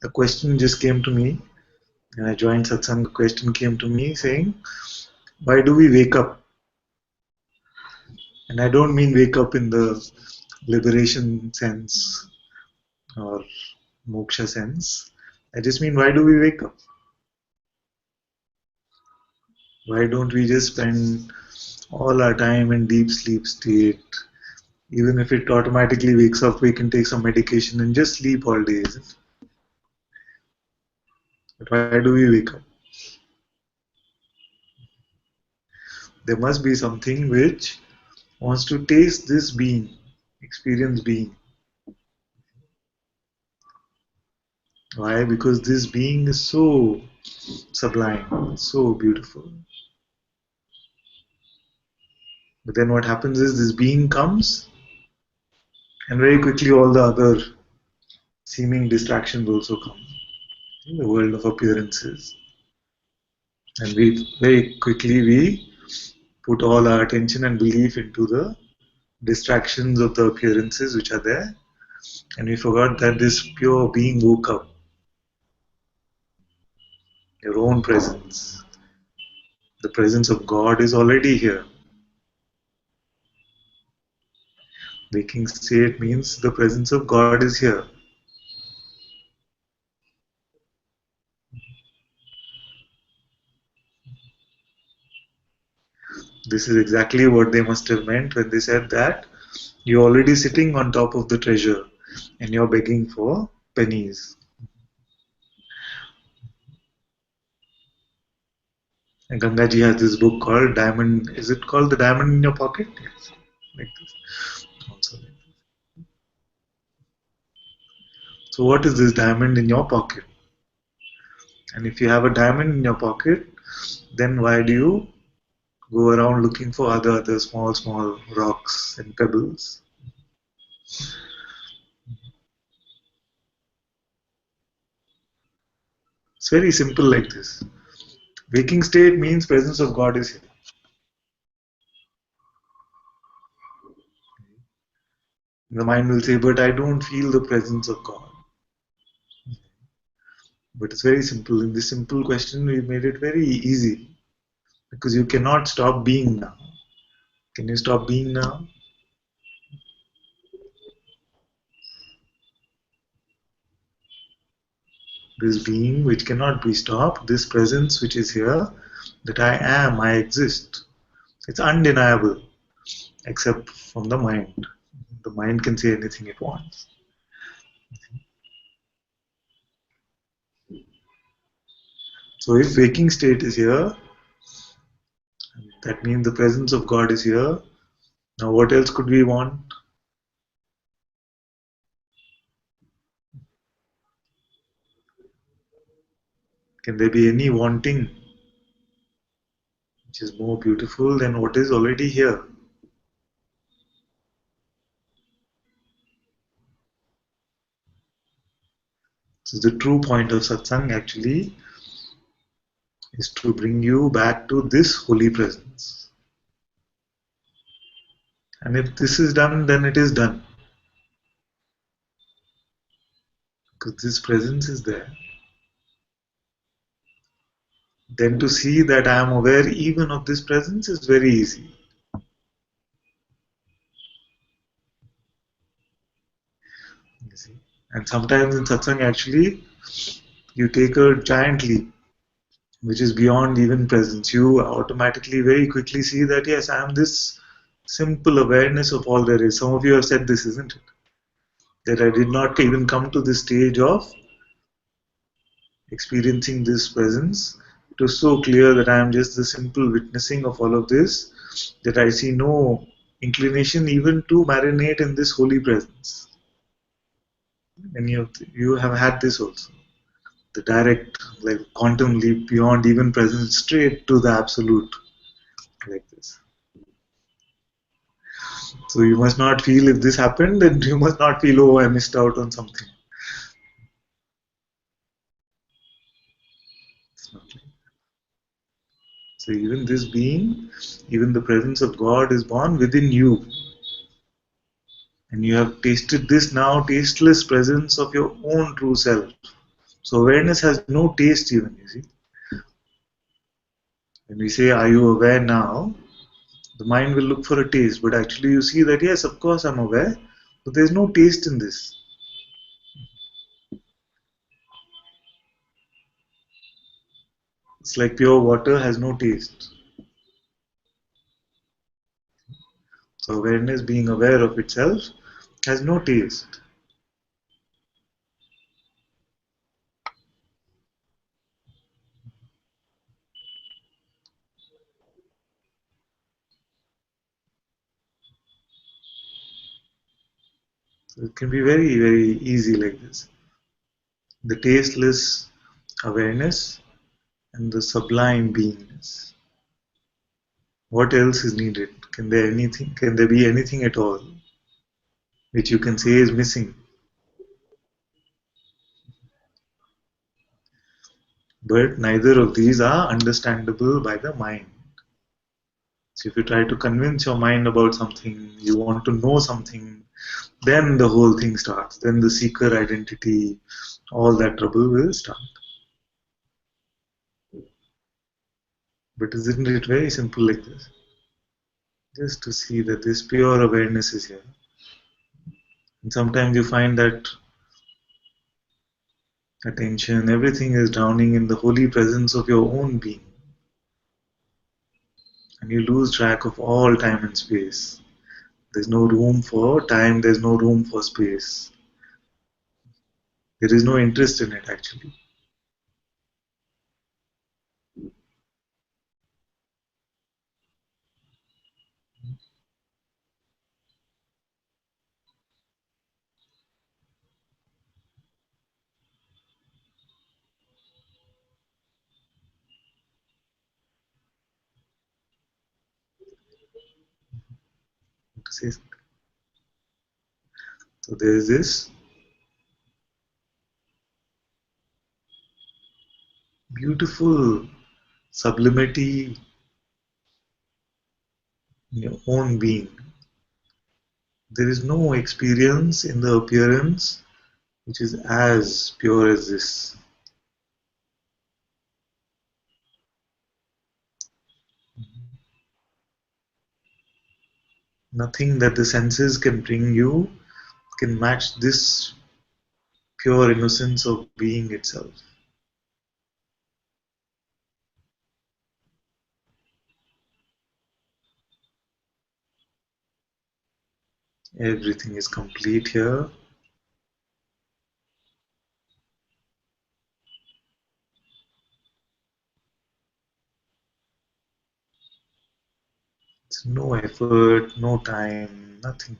a question just came to me, and I joined Satsang. A question came to me saying, why do we wake up? And I don't mean wake up in the liberation sense or moksha sense. I just mean, why do we wake up? Why don't we just spend all our time in deep sleep state? Even if it automatically wakes up, we can take some medication and just sleep all day, isn't it? But why do we wake up? There must be something which wants to taste this being, experience being. Why? Because this being is so sublime, so beautiful. But then what happens is this being comes, and very quickly all the other seeming distractions also come. In the world of appearances. And we very quickly we put all our attention and belief into the distractions of the appearances which are there, and we forgot that this pure being woke up. Your own presence, the presence of God is already here. Waking state means the presence of God is here. This is exactly what they must have meant when they said that you're already sitting on top of the treasure and you're begging for pennies. And Ganga ji has this book called Diamond. Is it called The Diamond in Your Pocket? Yes. Like this. Also like this. So what is this diamond in your pocket? And if you have a diamond in your pocket, then why do you go around looking for other small rocks and pebbles? It's very simple like this. Waking state means presence of God is here. The mind will say, but I don't feel the presence of God. But it's very simple. In this simple question, we made it very easy. Because you cannot stop being now. Can you stop being now? This being which cannot be stopped, this presence which is here, that I am, I exist. It's undeniable, except from the mind. The mind can say anything it wants. So if waking state is here, that means the presence of God is here. Now what else could we want? Can there be any wanting which is more beautiful than what is already here? So the true point of satsang actually is to bring you back to this holy presence. And if this is done, then it is done. Because this presence is there. Then to see that I am aware even of this presence is very easy. You see? And sometimes in satsang actually, you take a giant leap, which is beyond even presence. You automatically very quickly see that yes, I am this simple awareness of all there is. Some of you have said this, isn't it? That I did not even come to this stage of experiencing this presence. It was so clear that I am just the simple witnessing of all of this, that I see no inclination even to marinate in this holy presence. And you have had this also. The direct, like quantum leap beyond even presence, straight to the absolute, like this. So you must not feel if this happened, then you must not feel, oh, I missed out on something. It's not like that. So even this being, even the presence of God is born within you. And you have tasted this now tasteless presence of your own true self. So awareness has no taste even, you see. When we say, are you aware now? The mind will look for a taste, but actually you see that, yes, of course I'm aware, but there's no taste in this. It's like pure water has no taste. So awareness, being aware of itself, has no taste. So it can be very, very easy like this. The tasteless awareness and the sublime beingness. What else is needed? Can there anything? Can there be anything at all which you can say is missing? But neither of these are understandable by the mind. So if you try to convince your mind about something, you want to know something, then the whole thing starts. Then the seeker identity, all that trouble will start. But isn't it very simple like this? Just to see that this pure awareness is here. And sometimes you find that attention, everything is drowning in the holy presence of your own being. And you lose track of all time and space. There's no room for time, there's no room for space. There is no interest in it actually. To say. So there is this beautiful sublimity in your own being. There is no experience in the appearance which is as pure as this. Nothing that the senses can bring you can match this pure innocence of being itself. Everything is complete here. It's no effort, no time, nothing.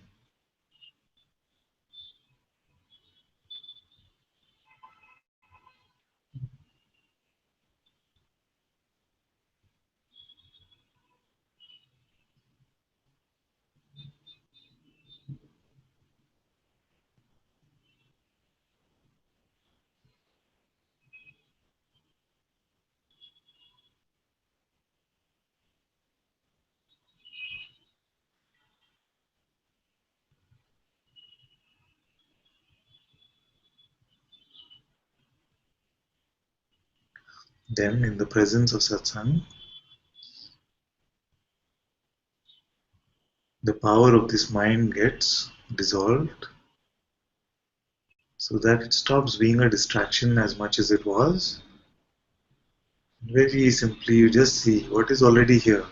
Then, in the presence of Satsang, the power of this mind gets dissolved so that it stops being a distraction as much as it was. Very simply, you just see what is already here.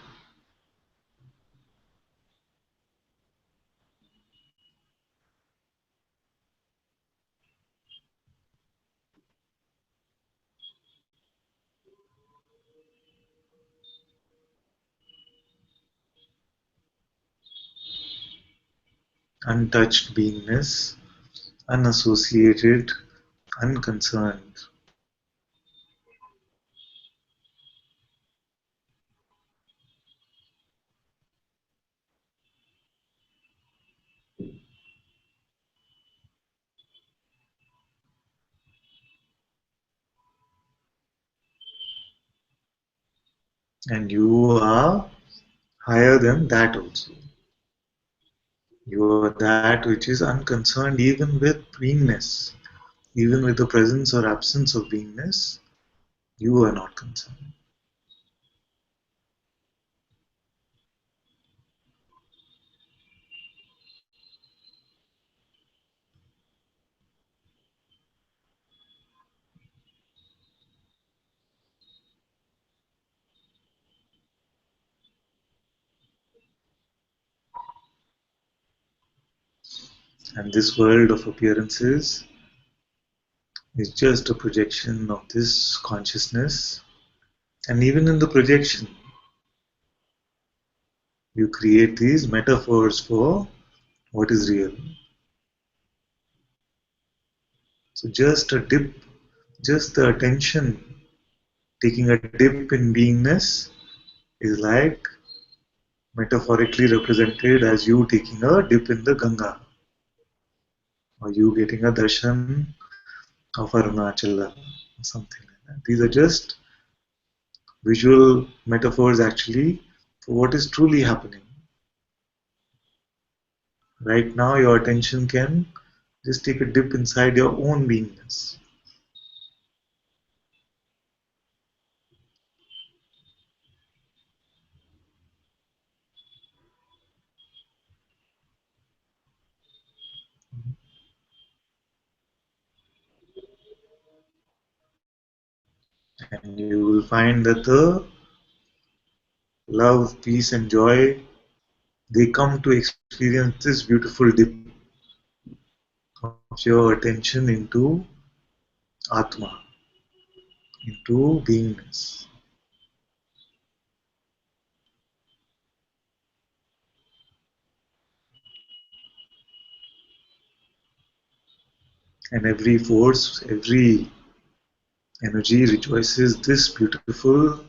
Untouched beingness, unassociated, unconcerned. And you are higher than that also. You are that which is unconcerned even with beingness. Even with the presence or absence of beingness, you are not concerned. And this world of appearances is just a projection of this consciousness. And even in the projection, you create these metaphors for what is real. So just a dip, just the attention taking a dip in beingness is like metaphorically represented as you taking a dip in the Ganga, or you getting a darshan of Arunachala, or something like that. These are just visual metaphors actually for what is truly happening. Right now, your attention can just take a dip inside your own beingness. And you will find that the love, peace, and joy they come to experience this beautiful dip of your attention into Atma, into beingness. And every force, every energy rejoices this beautiful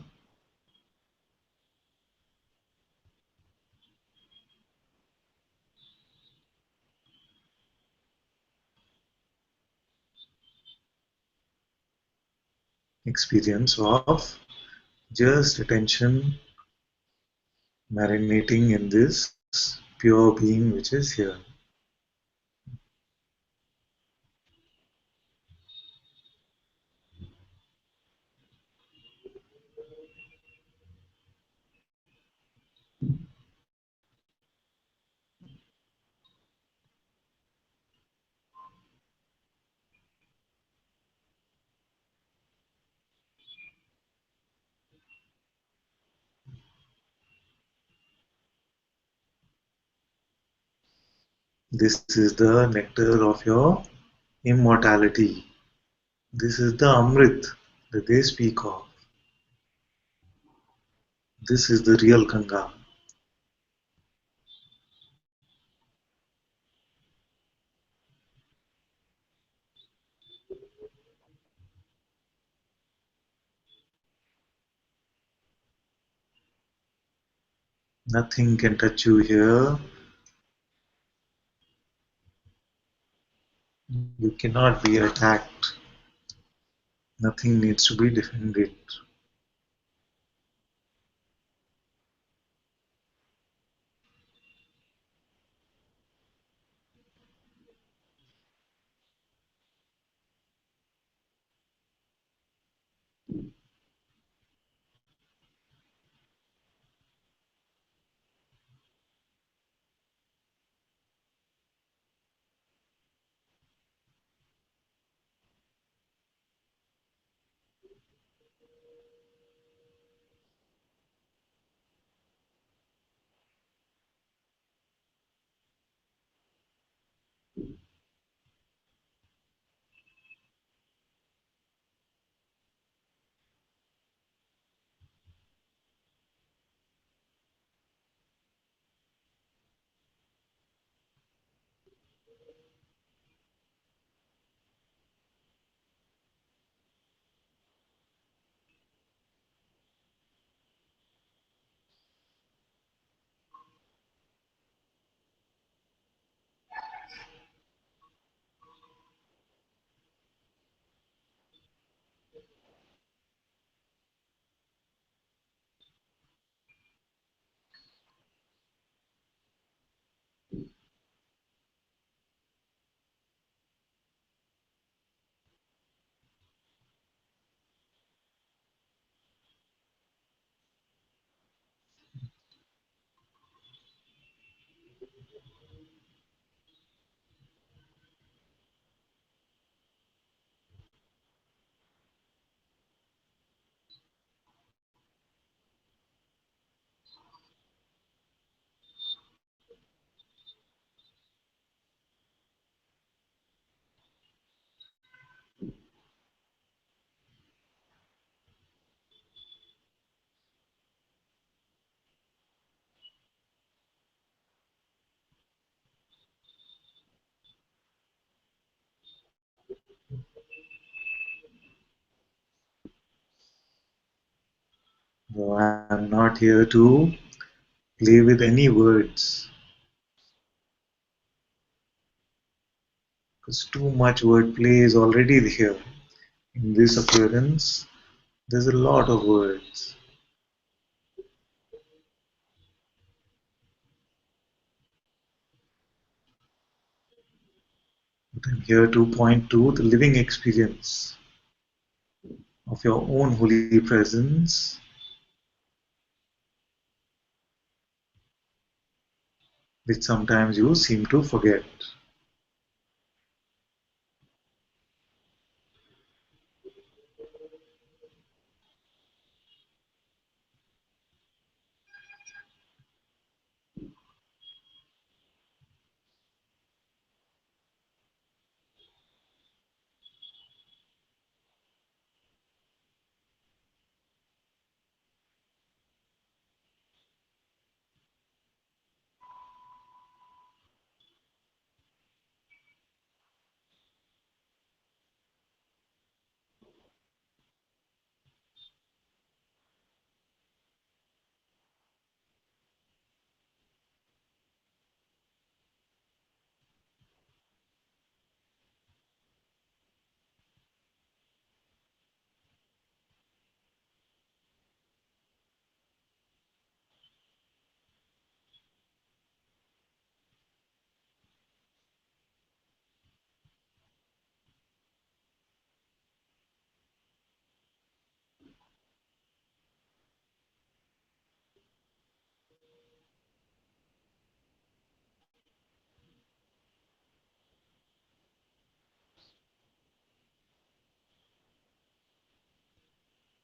experience of just attention marinating in this pure being which is here. This is the nectar of your immortality. This is the Amrit that they speak of. This is the real Ganga. Nothing can touch you here. You cannot be attacked. Nothing needs to be defended. No, I'm not here to play with any words because too much wordplay is already here. In this appearance, there's a lot of words. But I'm here to point to the living experience of your own holy presence, which sometimes you seem to forget.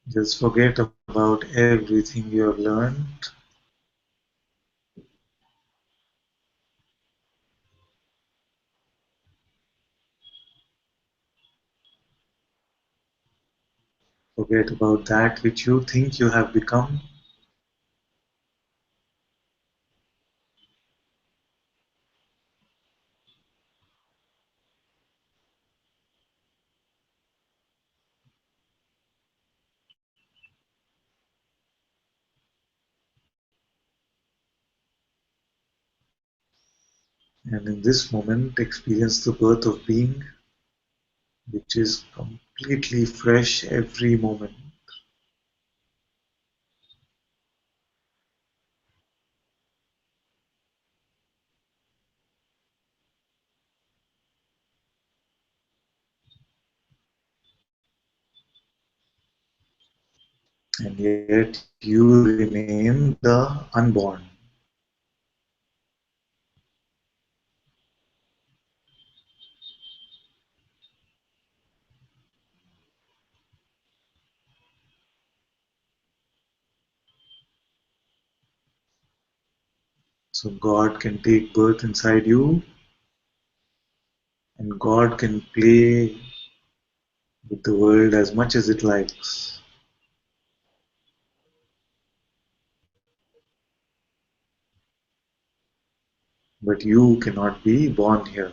Just forget about everything you have learned. Forget about that which you think you have become. And in this moment, experience the birth of being, which is completely fresh every moment. And yet you remain the unborn. So God can take birth inside you, and God can play with the world as much as it likes. But you cannot be born here.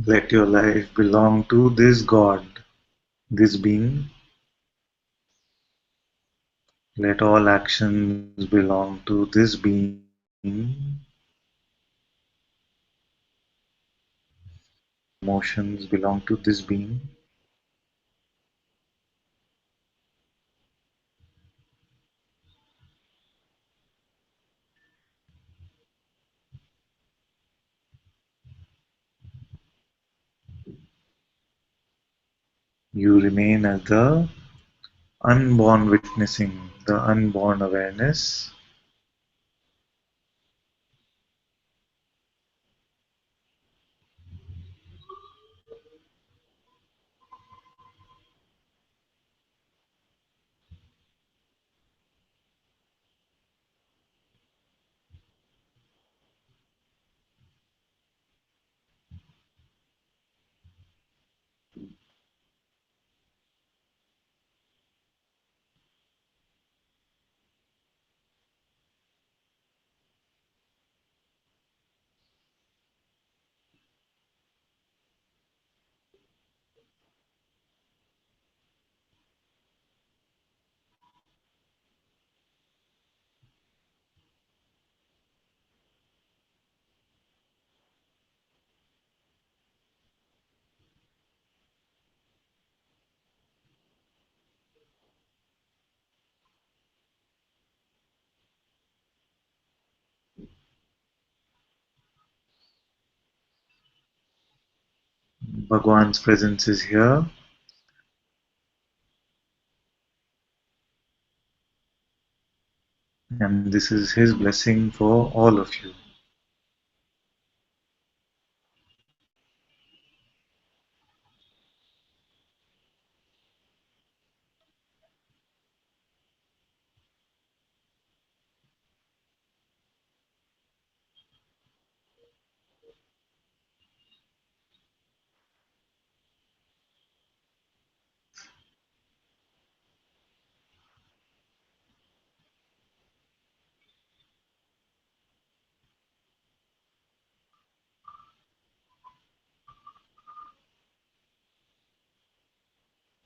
Let your life belong to this God, this being. Let all actions belong to this being. Emotions belong to this being. You remain as the unborn witnessing, the unborn awareness. Bhagavan's presence is here, and this is his blessing for all of you.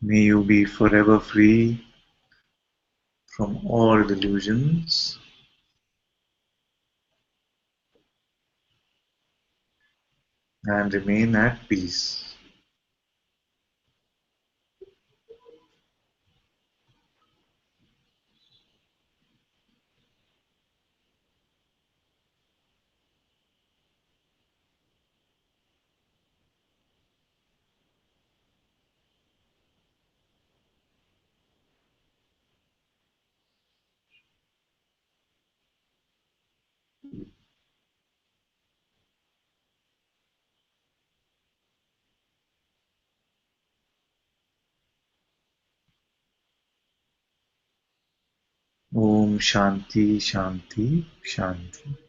May you be forever free from all delusions and remain at peace. Om Shanti Shanti Shanti.